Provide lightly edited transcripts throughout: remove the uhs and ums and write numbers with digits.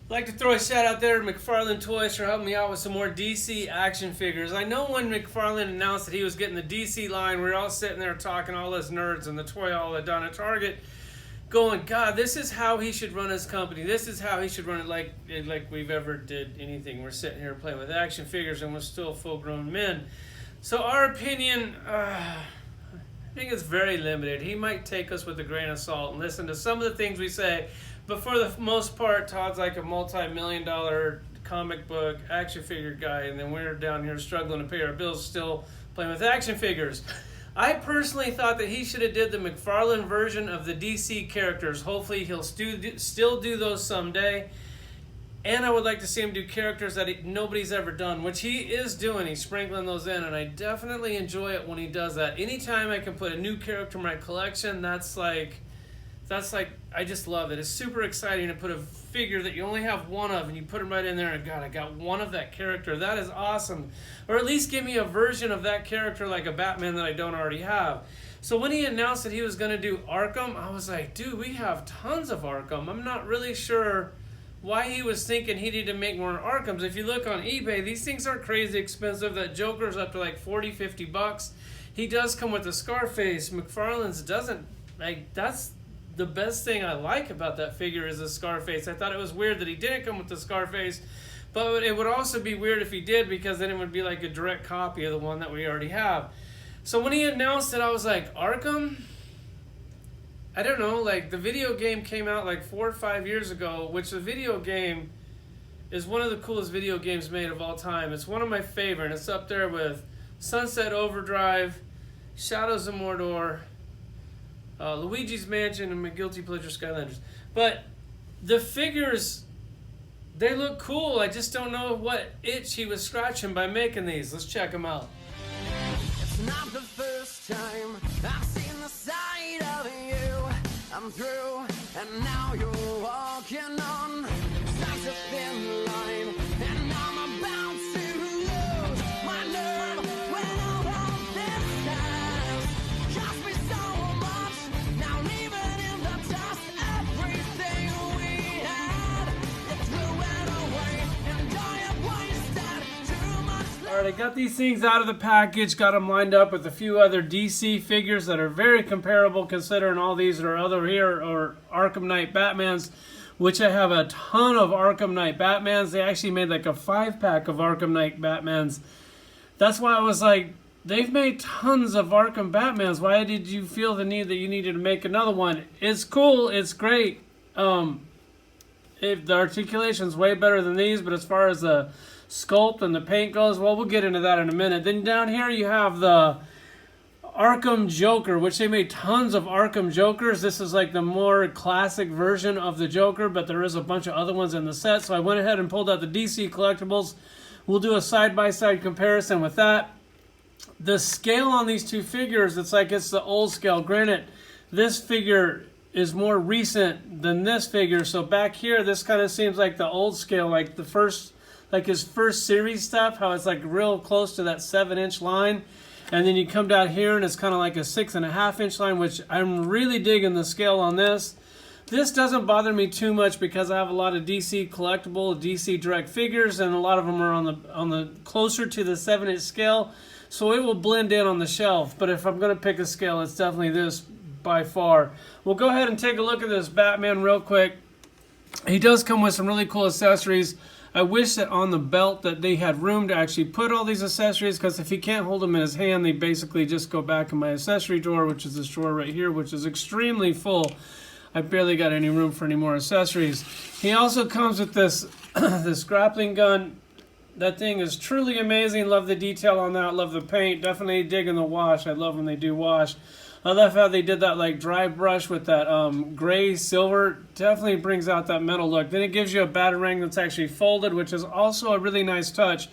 I'd like to throw a shout out there to McFarlane Toys for helping me out with some more DC action figures. I know when McFarlane announced that he was getting the DC line, we were all sitting there talking, all us nerds in the toy hall down at Target, going, God, this is how he should run his company. This is how he should run it, like we've ever did anything. We're sitting here playing with action figures and we're still full-grown men. So our opinion, I think it's very limited. He might take us with a grain of salt and listen to some of the things we say, but for the most part, Todd's like a multi-million-dollar comic book action figure guy, and then we're down here struggling to pay our bills, still playing with action figures. I personally thought that he should have did the McFarlane version of the DC characters. Hopefully he'll still do those someday. And I would like to see him do characters that nobody's ever done, which he is doing. He's sprinkling those in, and I definitely enjoy it when he does that. Anytime I can put a new character in my collection, that's like, I just love it. It's super exciting to put a figure that you only have one of, and you put them right in there, and God, I got one of that character. That is awesome. Or at least give me a version of that character like a Batman that I don't already have. So when he announced that he was going to do Arkham, I was like, dude, we have tons of Arkham. I'm not really sure why he was thinking he needed to make more Arkhams. If you look on eBay, these things are crazy expensive. That Joker's up to like 40, 50 bucks. He does come with a Scarface. McFarlane's doesn't. Like, that's the best thing I like about that figure is a Scarface. I thought it was weird that he didn't come with the Scarface, but it would also be weird if he did, because then it would be like a direct copy of the one that we already have. So when he announced it, I was like, Arkham? I don't know, like the video game came out like 4 or 5 years ago, which the video game is one of the coolest video games made of all time. It's one of my favorite. It's up there with Sunset Overdrive, Shadows of Mordor, Luigi's Mansion, and my guilty pleasure Skylanders. But the figures, they look cool. I just don't know what itch he was scratching by making these. Let's check them out. It's not the first time I've seen the side of you. I'm through, and now you're walking on such a thin line, and I'm about to lose my nerve when all of this has cost me so much. Now leaving in the dust everything we had, you threw it away, and I have wasted too much. Alright, I got these things out of the package, got them lined up with a few other DC figures that are very comparable, considering all these are other here or Arkham Knight Batmans, which I have a ton of Arkham Knight Batmans. They actually made like a 5-pack of Arkham Knight Batmans. That's why I was like, they've made tons of Arkham Batmans. Why did you feel the need that you needed to make another one? It's cool, it's great. If the articulation's way better than these, but as far as the sculpt and the paint goes, well, we'll get into that in a minute. Then down here you have the Arkham Joker, which they made tons of Arkham Jokers. This is like the more classic version of the Joker, but there is a bunch of other ones in the set. So I went ahead and pulled out the DC collectibles. We'll do a side-by-side comparison with that. The scale on these two figures, it's like it's the old scale. Granted, this figure is more recent than this figure. So back here, this kind of seems like the old scale, like the first, like his first series stuff, how it's like real close to that 7-inch line. And then you come down here and it's kind of like a 6.5-inch line, which I'm really digging the scale on this. This doesn't bother me too much because I have a lot of DC collectible, DC direct figures, and a lot of them are on the closer to the 7-inch scale. So it will blend in on the shelf. But if I'm going to pick a scale, it's definitely this by far. We'll go ahead and take a look at this Batman real quick. He does come with some really cool accessories. I wish that on the belt that they had room to actually put all these accessories, because if he can't hold them in his hand, they basically just go back in my accessory drawer, which is this drawer right here, which is extremely full. I barely got any room for any more accessories. He also comes with this this grappling gun. That thing is truly amazing. Love the detail on that. Love the paint. Definitely digging the wash. I love when they do wash. I love how they did that like dry brush with that gray silver. Definitely brings out that metal look. Then it gives you a batarang that's actually folded, which is also a really nice touch.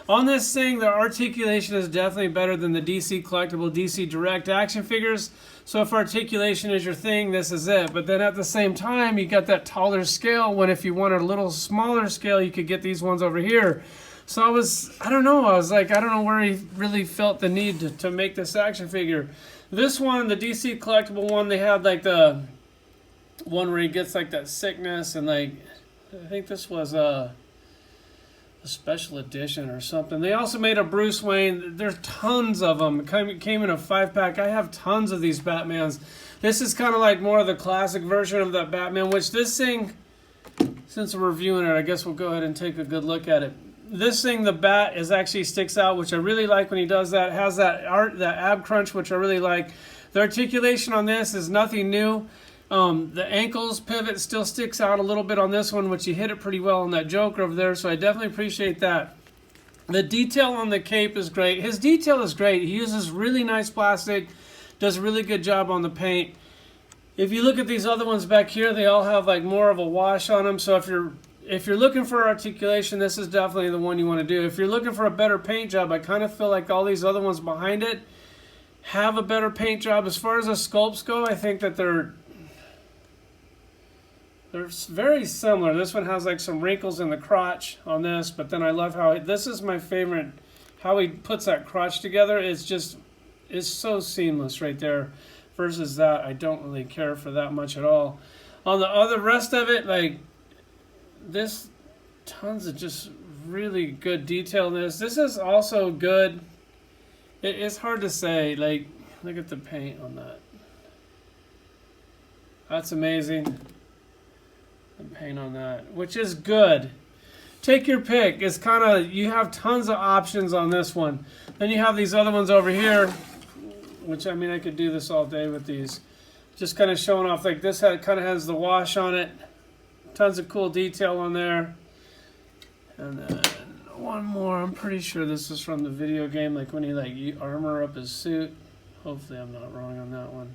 On this thing, the articulation is definitely better than the DC collectible, DC direct action figures. So if articulation is your thing, this is it. But then at the same time, you got that taller scale, when if you want a little smaller scale, you could get these ones over here. So I don't know, I was like, I don't know where he really felt the need to make this action figure. This one, the DC collectible one, they had like the one where he gets like that sickness and like I think this was a special edition or something. They also made a Bruce Wayne. There's tons of them. It came in a 5-pack. I have tons of these Batmans. This is kind of like more of the classic version of that Batman, which this thing, since we're reviewing it, I guess we'll go ahead and take a good look at it. This thing, the bat, actually sticks out, which I really like when he does that. It has that ab crunch, which I really like. The articulation on this is nothing new. The ankles pivot still sticks out a little bit on this one, which he hit it pretty well on that Joker over there, so I definitely appreciate that. The detail on the cape is great. His detail is great. He uses really nice plastic, does a really good job on the paint. If you look at these other ones back here, they all have like more of a wash on them, so if you're looking for articulation, this is definitely the one you want to do. If you're looking for a better paint job, I kind of feel like all these other ones behind it have a better paint job. As far as the sculpts go, I think that they're very similar. This one has like some wrinkles in the crotch on this, but then I love how this is my favorite, how he puts that crotch together. It's so seamless right there. Versus that, I don't really care for that much at all. On the other rest of it, like this, tons of just really good detail in this. This is also good. It's hard to say. Like, look at the paint on that. That's amazing. The paint on that, which is good. Take your pick. It's kind of, you have tons of options on this one. Then you have these other ones over here, which, I mean, I could do this all day with these. Just kind of showing off, like this kind of has the wash on it. Tons of cool detail on there. And then one more. I'm pretty sure this is from the video game, like when he you armor up his suit. Hopefully I'm not wrong on that one.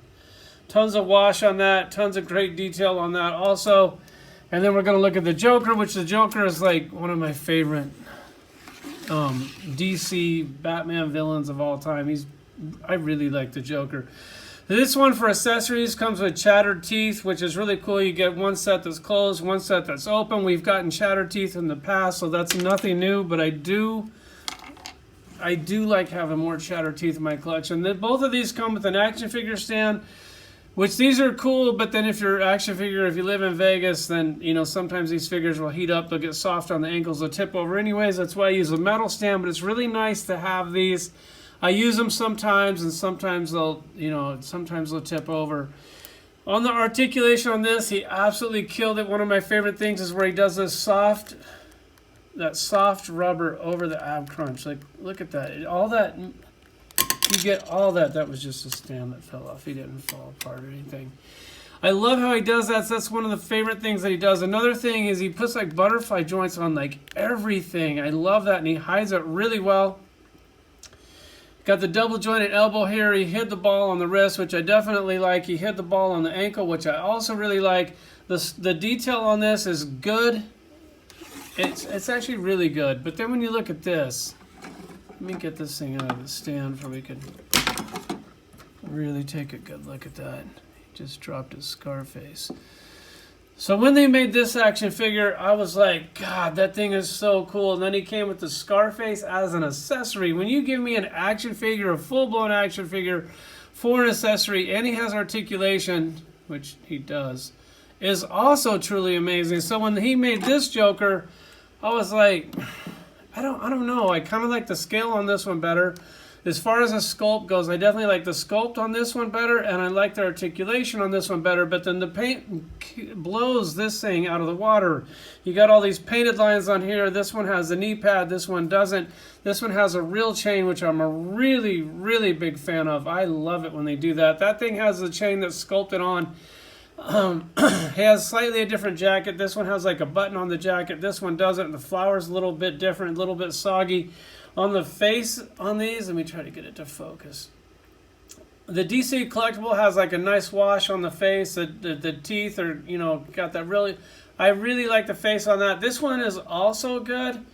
Tons of wash on that. Tons of great detail on that also. And then we're going to look at the Joker, which the Joker is like one of my favorite DC Batman villains of all time. I really like the Joker. This one for accessories comes with Shattered Teeth, which is really cool. You get one set that's closed, one set that's open. We've gotten Shattered Teeth in the past, so that's nothing new, but I do like having more Shattered Teeth in my collection. Both of these come with an action figure stand, which these are cool, but then if you're action figure, if you live in Vegas, then, you know, sometimes these figures will heat up, they'll get soft on the ankles, they'll tip over anyways. That's why I use a metal stand, but it's really nice to have these. I use them sometimes, and sometimes they'll tip over. On the articulation on this, he absolutely killed it. One of my favorite things is where he does this soft rubber over the ab crunch. Like, look at that. All that, you get all that. That was just a stand that fell off. He didn't fall apart or anything. I love how he does that. So that's one of the favorite things that he does. Another thing is he puts like butterfly joints on like everything. I love that, and he hides it really well. Got the double jointed elbow here. He hid the ball on the wrist, which I definitely like. He hid the ball on the ankle, which I also really like. The detail on this is good. It's actually really good. But then when you look at this, let me get this thing out of the stand so we can really take a good look at that. He just dropped his Scarface. So when they made this action figure, I was like, God, that thing is so cool. And then he came with the Scarface as an accessory. When you give me an action figure, a full-blown action figure for an accessory, and he has articulation, which he does, is also truly amazing. So when he made this Joker, I was like, I don't know. I kind of like the scale on this one better. As far as the sculpt goes, I definitely like the sculpt on this one better, and I like the articulation on this one better, but then the paint blows this thing out of the water. You got all these painted lines on here. This one has the knee pad. This one doesn't. This one has a real chain, which I'm a really, really big fan of. I love it when they do that. That thing has the chain that's sculpted on. It has slightly a different jacket. This one has like a button on the jacket. This one doesn't. The flower's a little bit different, a little bit soggy. On the face on these, let me try to get it to focus. The DC collectible has like a nice wash on the face. The teeth are, you know, got that really, I really like the face on that. This one is also good.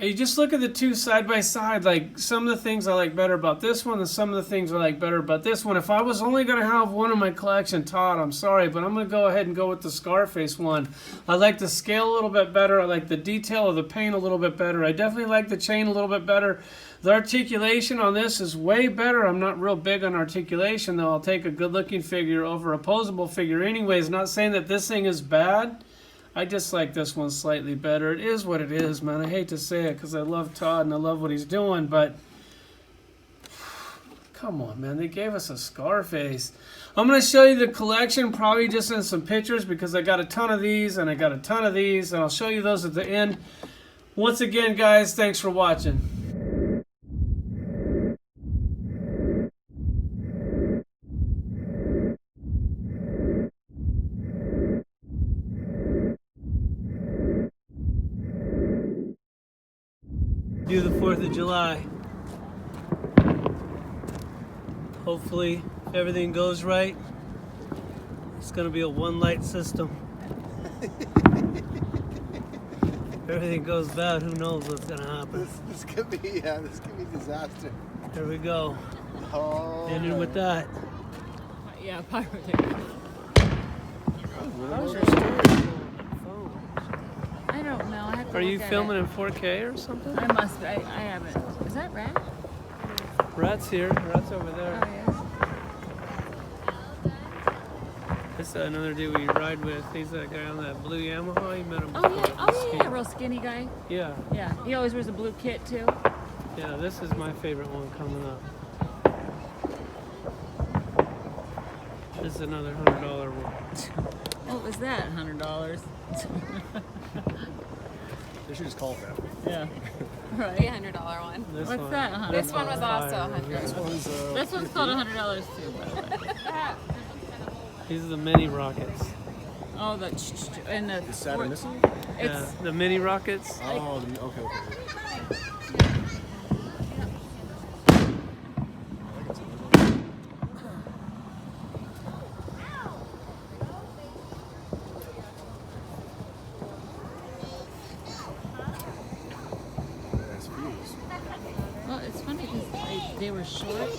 You just look at the two side by side, like some of the things I like better about this one and some of the things I like better about this one. If I was only going to have one in my collection, Todd, I'm sorry, but I'm going to go ahead and go with the Scarface one. I like the scale a little bit better. I like the detail of the paint a little bit better. I definitely like the chain a little bit better. The articulation on this is way better. I'm not real big on articulation, though. I'll take a good-looking figure over a posable figure anyways. Not saying that this thing is bad. I just like this one slightly better. It is what it is, man. I hate to say it because I love Todd and I love what he's doing, but come on, man. They gave us a Scarface. I'm going to show you the collection, probably just in some pictures, because I got a ton of these and I got a ton of these, and I'll show you those at the end. Once again, guys, thanks for watching. Do the 4th of July. Hopefully everything goes right. It's gonna be a one light system. If everything goes bad, who knows what's gonna happen. This could be disaster. There we go. Oh. Ending with that. Yeah, pyrotechnic. How's your story? I don't know. I have to Are you look at filming it. in 4K or something? I must be. I haven't. Is that rat? Rat's here. Rat's over Oh, there. yeah. This is another dude we ride with. He's that guy on that blue Yamaha. You met him Oh, before. yeah. Oh, yeah. Real skinny guy. Yeah. Yeah. He always wears a blue kit, too. Yeah, this is my favorite one coming up. This is another $100 one. What was that? $100. They should just call it that. Yeah. The Right. $100 one. This What's one. that? $100. This one was also Fire. 100. This one's This one's called $100 too, by the way. These are the mini rockets. Oh, and the Saturn missile? Yeah, It's the mini rockets. Oh, okay. well, it's funny because they were short,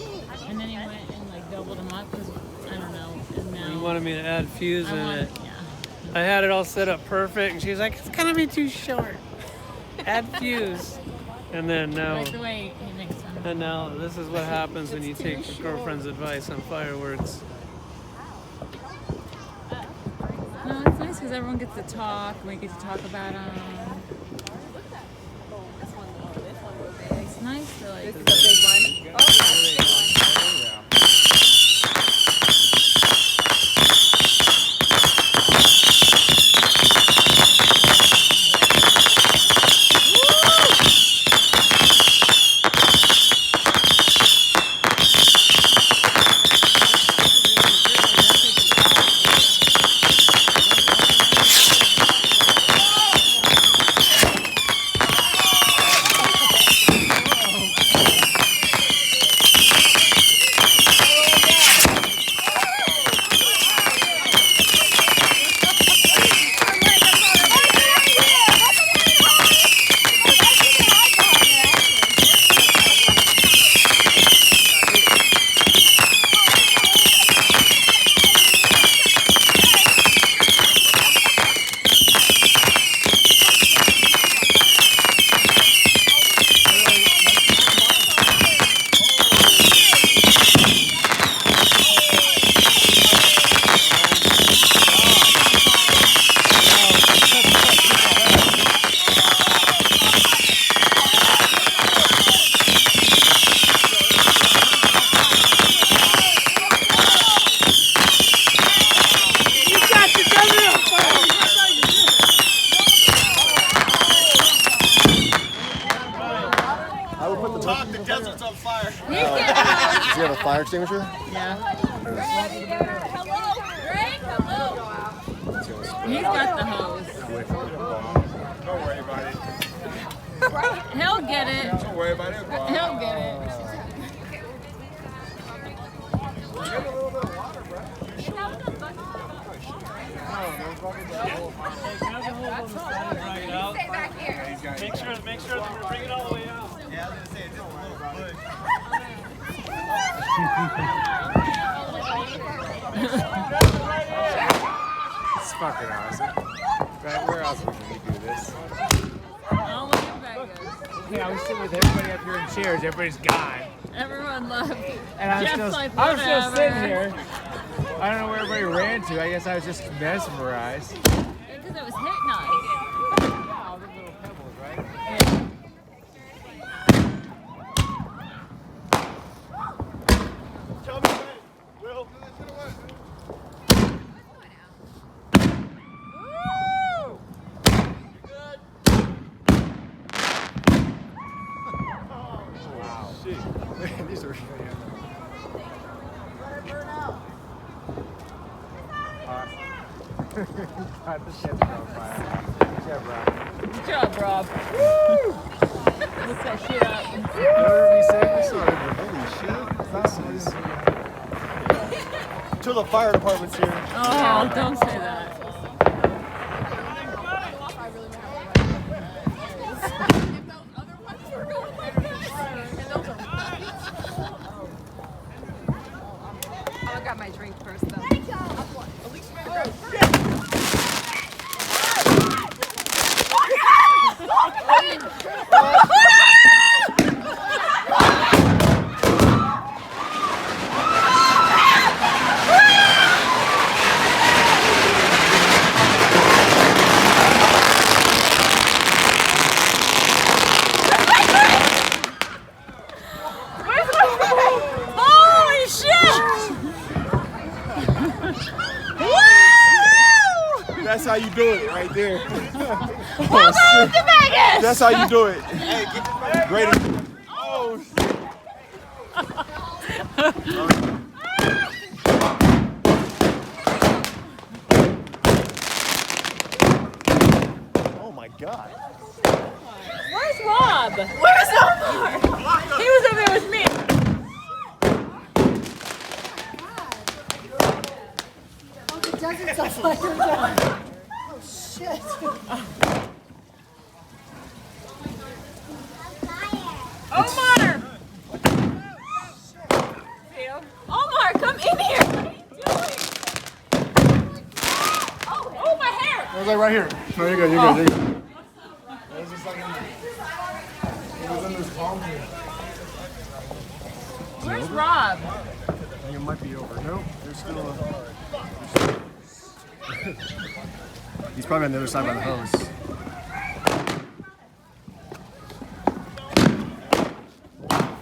and then he went and like doubled them up because I don't know. And now You wanted me to add fuse I in want, it. yeah. I had it all set up perfect, and she was like, "It's gonna be too short. Add fuse." And then now, Like the way he makes them. and now this is what happens when you take your girlfriend's advice on fireworks. No, it's nice because everyone gets to talk. We get to talk about them. It's nice to like. This is a big one. Oh, that's a big one. I would put the top. The desert's on fire. Does he have a fire extinguisher? Yeah. Hello, Greg. Hello. He's got the hose. Don't worry about it. He'll get it. Don't worry about it. He'll get it. Make sure to bring it all the way out. Yeah, I was gonna say it's just a little push. It's fucking awesome. Right, where else would we do this? Oh, look at Vegas. Hey, I was sitting with everybody up here in chairs. Everybody's gone. Everyone left. And I'm Jeff's still, like, I'm still sitting whatever. here. I don't know where everybody ran to. I guess I was just mesmerized. And because it was hitting us. Yeah, all the little pebbles, right? Yeah. Tell me when. Will. Wow. Shit. These are. God, this shit's on fire. Good job, bro. Good job, Rob. Woo! Look that shit up. Holy shit. Till the fire department's here. Oh, don't say that. I got my drink first, though. Holy shit! Woo! That's how you do it right there. Welcome to Vegas! That's how you do it. Hey, get the greatest. Oh, oh my God. Where's Rob? Where's Omar? He was over there with me. It doesn't sound like you're done. Oh, shit. Omar! Omar, come in here! What are you doing? Oh, my hair! I was like right here. No, you're good. You're good. You're good. It was just like it was in this palm tree. Where's Rob? I think it might be over. Nope. There's still He's probably on the other side by the hose.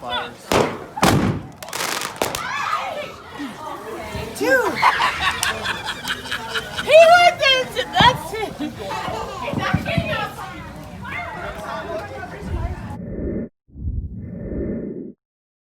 Fires. Dude!